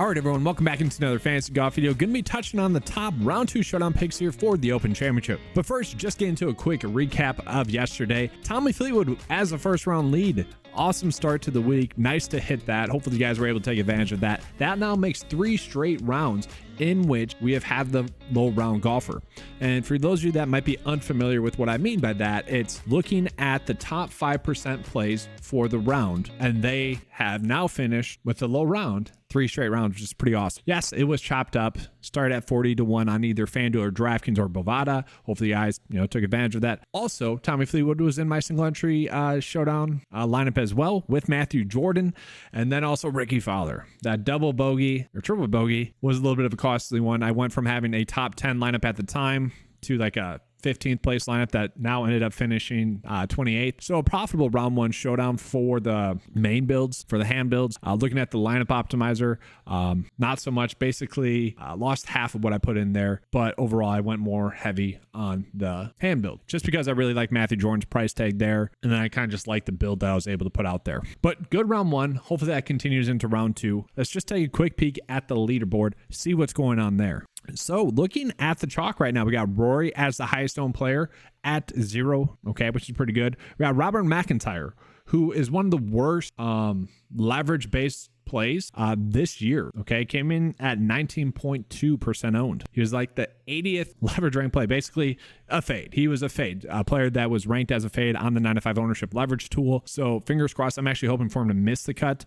All right, everyone, welcome back into another fantasy golf video. Going to be touching on the top round 2 showdown picks here for the Open Championship. But first, just get into a quick recap of yesterday. Tommy Fleetwood as a first round lead. Awesome start to the week. Nice to hit that. Hopefully you guys were able to take advantage of that. That now makes 3 straight rounds in which we have had the low round golfer. And for those of you that might be unfamiliar with what I mean by that, it's looking at the top 5% plays for the round, and they have now finished with the low round 3 straight rounds, which is pretty awesome. Yes, it was chopped up. Started at 40-1 on either FanDuel or DraftKings or Bovada. Hopefully you guys, took advantage of that. Also, Tommy Fleetwood was in my single entry showdown lineup as well with Matthew Jordan, and then also Ricky Fowler. That double bogey or triple bogey was a little bit of a costly one. I went from having a top 10 lineup at the time to like a 15th place lineup that now ended up finishing 28th. So a profitable round 1 showdown for the main builds, for the hand builds. Looking at the lineup optimizer, not so much. Basically, lost half of what I put in there, but overall I went more heavy on the hand build just because I really like Matthew Jordan's price tag there, and then I kind of just like the build that I was able to put out there. But good round 1. Hopefully that continues into round 2. Let's just take a quick peek at the leaderboard, see what's going on there. So looking at the chalk right now, we got Rory as the highest owned player at 0, okay, which is pretty good. We got Robert McIntyre, who is one of the worst leverage based plays this year, okay, came in at 19.2% owned. He was like the 80th leverage rank play, basically a fade. He was a fade, a player that was ranked as a fade on the 9-to-5 ownership leverage tool. So fingers crossed. I'm actually hoping for him to miss the cut.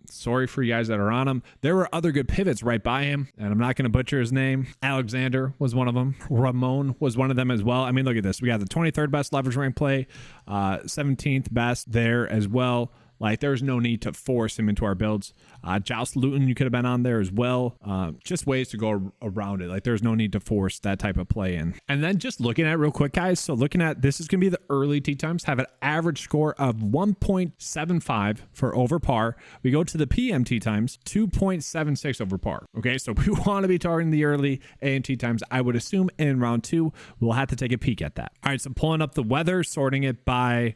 Sorry for you guys that are on him. There were other good pivots right by him, and I'm not going to butcher his name. Alexander was one of them. Ramon was one of them as well. I mean, look at this. We got the 23rd best leverage rank play, 17th best there as well. Like, there's no need to force him into our builds. Joust Luton, you could have been on there as well. Just ways to go around it. Like, there's no need to force that type of play in. And then just looking at it real quick, guys. So looking at, this is going to be the early tee times. Have an average score of 1.75 for over par. We go to the PM tee times, 2.76 over par. Okay, so we want to be targeting the early AM tee times. I would assume in round 2, we'll have to take a peek at that. All right, so pulling up the weather, sorting it by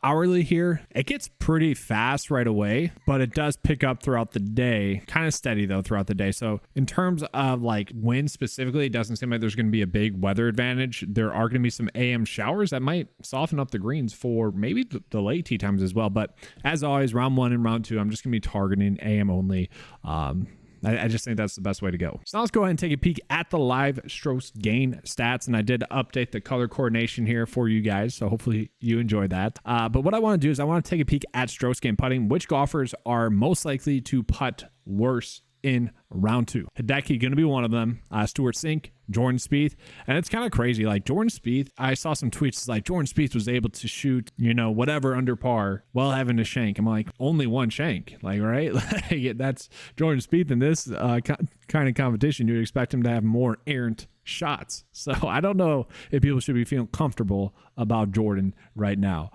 hourly here. It gets pretty fast right away, but it does pick up throughout the day. Kind of steady though throughout the day. So in terms of like wind specifically, it doesn't seem like there's going to be a big weather advantage. There are going to be some AM showers that might soften up the greens for maybe the late tee times as well. But as always, round 1 and round 2, I'm just going to be targeting AM only. I just think that's the best way to go. So now let's go ahead and take a peek at the live strokes gain stats. And I did update the color coordination here for you guys. So hopefully you enjoyed that. But what I want to do is I want to take a peek at strokes gain putting. Which golfers are most likely to putt worse in round 2? Hideki going to be one of them. Stuart Sink, Jordan Spieth. And it's kind of crazy. Like Jordan Spieth, I saw some tweets like Jordan Spieth was able to shoot, whatever under par while having a shank. I'm like, only one shank, like, right? Like, that's Jordan Spieth in this kind of competition. You'd expect him to have more errant shots. So I don't know if people should be feeling comfortable about Jordan right now.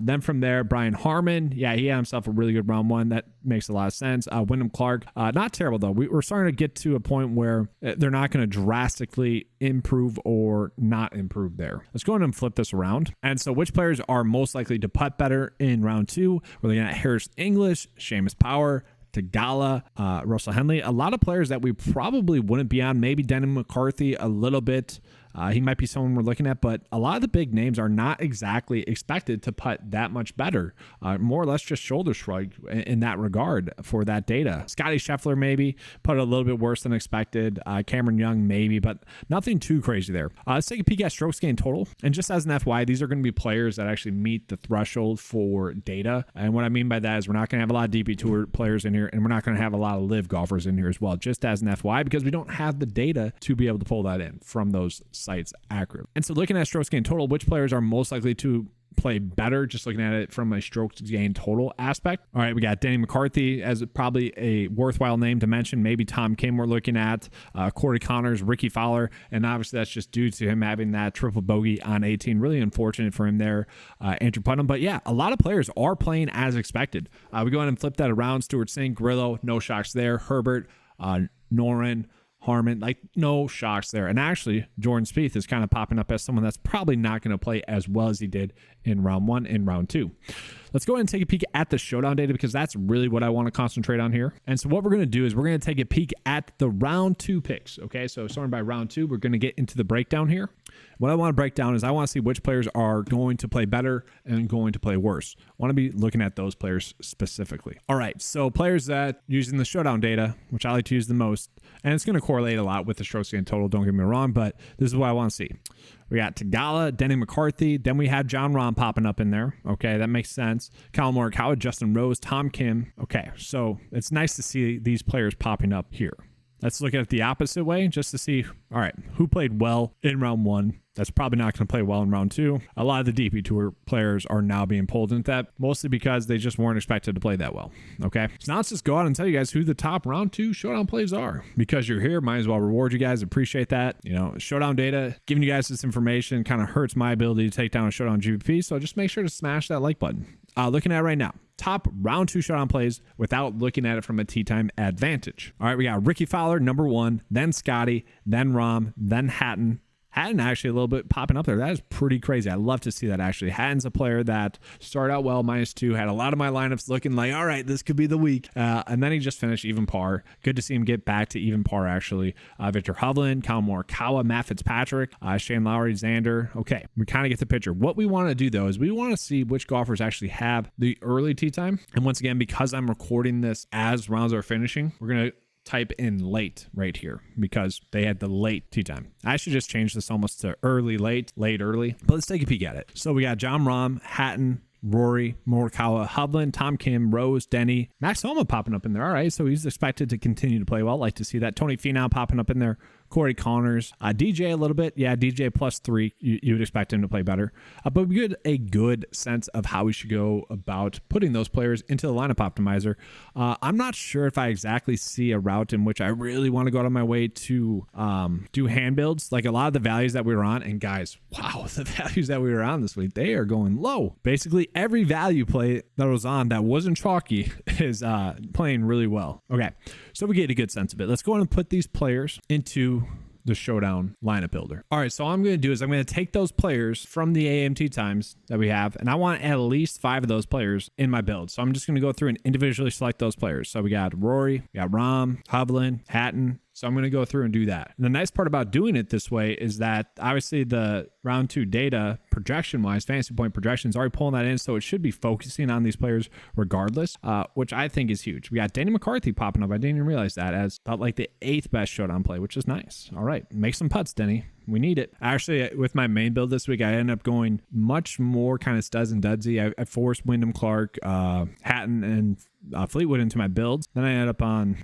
Then from there, Brian Harman. Yeah, he had himself a really good round 1. That makes a lot of sense. Wyndham Clark, not terrible though. We're starting to get to a point where they're not going to drastically improve or not improve there. Let's go ahead and flip this around. And so which players are most likely to putt better in round 2? We're looking at Harris English, Seamus Power, Tagala, Russell Henley. A lot of players that we probably wouldn't be on. Maybe Dennis McCarthy a little bit. He might be someone we're looking at, but a lot of the big names are not exactly expected to putt that much better. More or less just shoulder shrug in that regard for that data. Scotty Scheffler maybe put a little bit worse than expected. Cameron Young maybe, but nothing too crazy there. Let's take a peek at strokes gain total. And just as an FYI, these are going to be players that actually meet the threshold for data. And what I mean by that is we're not going to have a lot of DP Tour players in here, and we're not going to have a lot of live golfers in here as well, just as an FYI, because we don't have the data to be able to pull that in from those sites accurate. And so looking at strokes gain total, which players are most likely to play better, just looking at it from a strokes gain total aspect? All right, we got Danny McCarthy as probably a worthwhile name to mention. Maybe Tom Kim we're looking at, Corey Connors, Ricky Fowler, and obviously that's just due to him having that triple bogey on 18. Really unfortunate for him there, Andrew Putnam. But yeah, a lot of players are playing as expected. We go ahead and flip that around. Stuart Sink, Grillo, no shocks there. Herbert, Noren, Harman, like no shocks there. And actually, Jordan Spieth is kind of popping up as someone that's probably not going to play as well as he did in round 1 and round 2. let's go ahead and take a peek at the showdown data because that's really what I want to concentrate on here. And so what we're going to do is we're going to take a peek at the round 2 picks. Okay, so starting by round 2, we're going to get into the breakdown here. What I want to break down is I want to see which players are going to play better and going to play worse. I want to be looking at those players specifically. All right, so players that using the showdown data, which I like to use the most, and it's going to correlate a lot with the strokes gained total, don't get me wrong, but this is what I want to see. We got Tagala, Denny McCarthy, then we have John Rahm popping up in there. Okay, that makes sense. Kyle Morikawa, Justin Rose, Tom Kim. Okay, so it's nice to see these players popping up here. Let's look at it the opposite way just to see, all right, who played well in round 1. That's probably not going to play well in round 2. A lot of the DP Tour players are now being pulled into that, mostly because they just weren't expected to play that well. Okay, so now let's just go out and tell you guys who the top round 2 showdown plays are. Because you're here, might as well reward you guys. Appreciate that. You know, showdown data, giving you guys this information kind of hurts my ability to take down a showdown GPP. So just make sure to smash that like button. Looking at right now, top round 2 showdown plays without looking at it from a tee time advantage. All right, we got Ricky Fowler, number 1, then Scotty, then Rahm, then Hatton. Hatton actually a little bit popping up there. That is pretty crazy. I love to see that actually. Hatton's a player that started out well, -2, had a lot of my lineups looking like, all right, this could be the week. And then he just finished even par. Good to see him get back to even par actually. Victor Hovland, Kyle Morikawa, Matt Fitzpatrick, Shane Lowry, Xander. Okay, we kind of get the picture. What we want to do though is we want to see which golfers actually have the early tee time. And once again, because I'm recording this as rounds are finishing, we're going to type in late right here because they had the late tee time. I should just change this almost to early, late, late, early. But let's take a peek at it. So we got John Rahm, Hatton, Rory, Morikawa, Hovland, Tom Kim, Rose, Denny, Max Homa popping up in there. All right, so he's expected to continue to play well. Like to see that. Tony Finau popping up in there. Corey Connors, DJ a little bit. Yeah, DJ +3. You would expect him to play better. But we get a good sense of how we should go about putting those players into the lineup optimizer. I'm not sure if I exactly see a route in which I really want to go out of my way to do hand builds. Like a lot of the values that we were on, and guys, wow, the values that we were on this week, they are going low. Basically, every value play that was on that wasn't chalky is playing really well. Okay, so we get a good sense of it. Let's go ahead and put these players into the showdown lineup builder. All right, so all I'm going to do is I'm going to take those players from the AMT times that we have, and I want at least 5 of those players in my build. So I'm just going to go through and individually select those players. So we got Rory, we got Rahm, Hovland, Hatton. So I'm going to go through and do that. And the nice part about doing it this way is that obviously the round 2 data projection wise, fantasy point projections already pulling that in. So it should be focusing on these players regardless, which I think is huge. We got Danny McCarthy popping up. I didn't even realize that as about like the 8th best showdown play, which is nice. All right, make some putts, Denny. We need it. Actually, with my main build this week, I ended up going much more kind of studs and dudsy. I forced Wyndham Clark, Hatton, and Fleetwood into my builds. Then I ended up on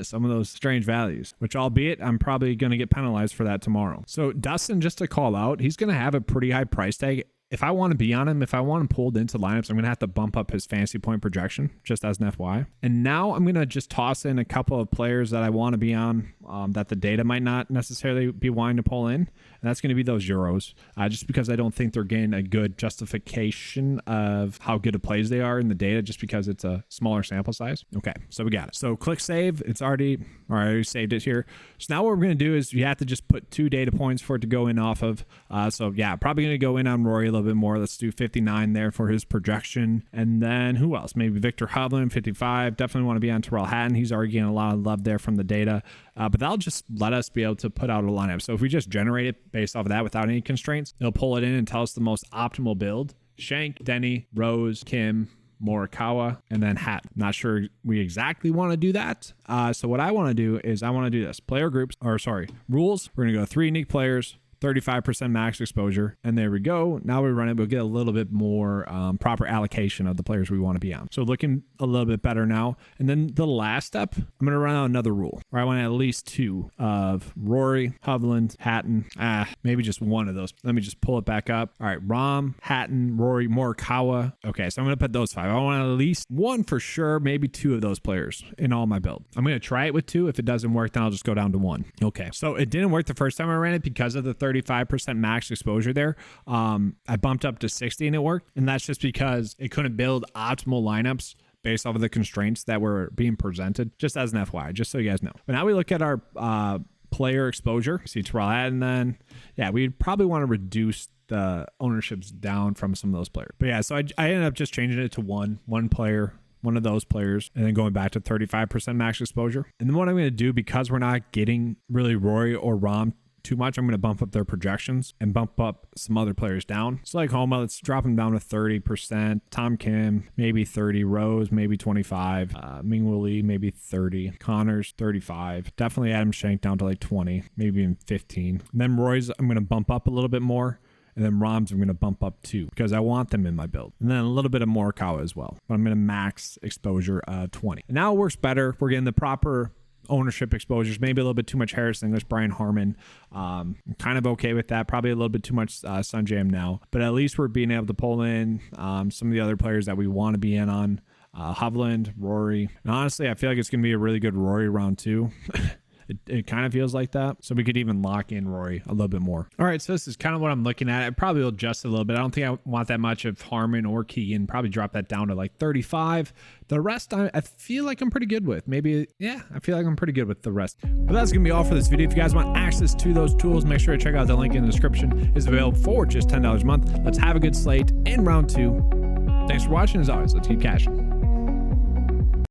some of those strange values, which albeit I'm probably going to get penalized for that tomorrow. So Dustin, just to call out, he's going to have a pretty high price tag. If I want to be on him, if I want him pulled into lineups, I'm going to have to bump up his fantasy point projection, just as an FYI. And now I'm going to just toss in a couple of players that I want to be on that the data might not necessarily be wanting to pull in. And that's going to be those Euros, just because I don't think they're getting a good justification of how good of plays they are in the data, just because it's a smaller sample size. Okay, so we got it. So click save. It's already, all right, I already saved it here. So now what we're going to do is you have to just put 2 data points for it to go in off of. So yeah, probably going to go in on Rory a little bit more. Let's do 59 there for his projection. And then who else? Maybe Victor Hovland, 55. Definitely want to be on Terrell Hatton. He's already getting a lot of love there from the data. But that'll just let us be able to put out a lineup. So if we just generate it based off of that without any constraints, it'll pull it in and tell us the most optimal build. Shank, Denny, Rose, Kim, Morikawa, and then Hatton. Not sure we exactly want to do that. So what I want to do is I want to do this. Player groups, rules. We're going to go 3 unique players, 35% max exposure, and there we go. Now we run it, we'll get a little bit more proper allocation of the players we want to be on. So looking a little bit better now. And then the last step, I'm going to run out another rule where I want at least 2 of Rory, Hovland, Hatton. Maybe just 1 of those. Let me just pull it back up. All right, Rahm, Hatton, Rory, Morikawa. Okay, so I'm going to put those 5. I want at least 1 for sure, maybe 2 of those players in all my build. I'm going to try it with 2. If it doesn't work, then I'll just go down to 1. Okay, so it didn't work the first time I ran it because of the 35% max exposure there. I bumped up to 60 and it worked. And that's just because it couldn't build optimal lineups based off of the constraints that were being presented, just as an FYI, just so you guys know. But now we look at our player exposure. See Terrell Hatton then. Yeah, we'd probably want to reduce the ownership's down from some of those players. But yeah, so I ended up just changing it to one player, one of those players, and then going back to 35% max exposure. And then what I'm going to do, because we're not getting really Rory or Rom too much, I'm going to bump up their projections and bump up some other players down. So like Homa, let's drop him down to 30%. Tom Kim, maybe 30. Rose, maybe 25. Mingwu Lee, maybe 30. Connors, 35. Definitely Adam Shank down to like 20, maybe even 15. And then Roy's, I'm going to bump up a little bit more. And then Roms, I'm going to bump up too, because I want them in my build. And then a little bit of Morikawa as well. But I'm going to max exposure 20. And now it works better. We're getting the proper ownership exposures, maybe a little bit too much Harris English, Brian Harman. I'm kind of okay with that. Probably a little bit too much Sunjam now, but at least we're being able to pull in some of the other players that we want to be in on. Hovland, Rory. And honestly, I feel like it's going to be a really good Rory round 2. It kind of feels like that. So we could even lock in Rory a little bit more. All right, so this is kind of what I'm looking at. I probably will adjust a little bit. I don't think I want that much of Harman or Keegan. Probably drop that down to like 35. The rest I feel like I'm pretty good with. Maybe, yeah, I feel like I'm pretty good with the rest. But that's going to be all for this video. If you guys want access to those tools, make sure to check out the link in the description. It's available for just $10 a month. Let's have a good slate in round 2. Thanks for watching. As always, let's keep cashing.